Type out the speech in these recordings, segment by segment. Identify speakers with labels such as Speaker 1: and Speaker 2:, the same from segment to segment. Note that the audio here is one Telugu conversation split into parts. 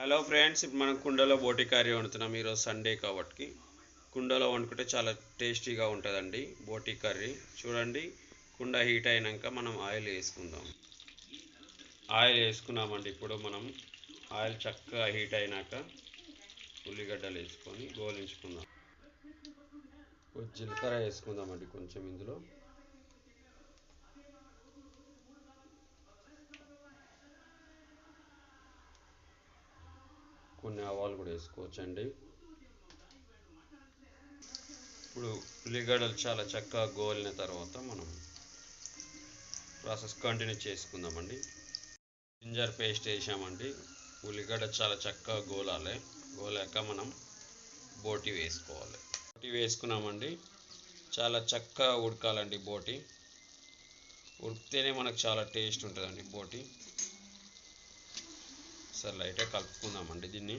Speaker 1: హలో ఫ్రెండ్స్, ఇప్పుడు మనం కుండలో బోటి కర్రీ వండుతున్నాం. ఈరోజు సండే కాబట్టి కుండలో వండుకుంటే చాలా టేస్టీగా ఉంటుందండి బోటి కర్రీ. చూడండి, కుండ హీట్ అయినాక మనం ఆయిల్ వేసుకుందాం. ఆయిల్ వేసుకున్నామండి. ఇప్పుడు మనం ఆయిల్ చక్కగా హీట్ అయినాక ఉల్లిగడ్డలు వేసుకొని గోలించుకుందాం. జీలకర్ర వేసుకుందామండి కొంచెం ఇందులో. కొన్ని ఆవాలు కూడా వేసుకోవచ్చండి. ఇప్పుడు ఉల్లిగడ్డలు చాలా చక్కగా గోలిన తర్వాత మనం ప్రాసెస్ కంటిన్యూ చేసుకుందామండి. జింజర్ పేస్ట్ వేసామండి. ఉల్లిగడ్డ చాలా చక్కగా గోలాక మనం బోటి వేసుకోవాలి. బోటి వేసుకున్నామండి. చాలా చక్కగా ఉడకాలండి బోటి. ఉడికితేనే మనకు చాలా టేస్ట్ ఉంటుందండి బోటి. సరే, లైట్గా కలుపుకుందామండి దీన్ని.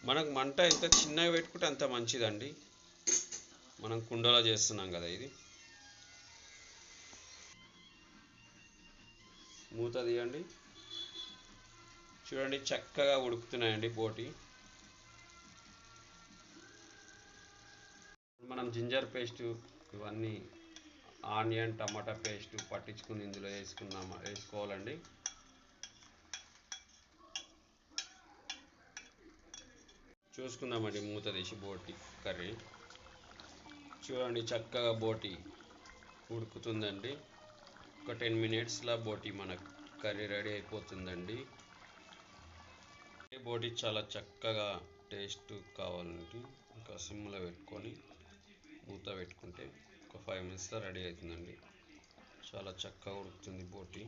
Speaker 1: మనకు మంట ఎంత చిన్నగా పెట్టుకుంటే అంత మంచిదండి. మనం కుండలో చేస్తున్నాం కదా. ఇది మూత తీయండి. చూడండి, చక్కగా ఉడుకుతున్నాయండి బోటి. మనం జింజర్ పేస్ట్ ఇవన్నీ ఆనియన్ టమాటా పేస్ట్ పట్టించుకుని ఇందులో వేసుకోవాలండి. చూసుకుందామండి మూత తీసి బోటి కర్రీ. చూడండి, చక్కగా బోటి ఉడుకుతుందండి. ఒక 10 మినిట్స్లో బోటి మనకు కర్రీ రెడీ అయిపోతుందండి. బోటి చాలా చక్కగా టేస్ట్ కావాలంటే ఇంకా సిమ్లో పెట్టుకొని మూత పెట్టుకుంటే ఒక 5 మినిట్స్లో రెడీ అవుతుందండి. చాలా చక్కగా ఉడుకుతుంది బోటి.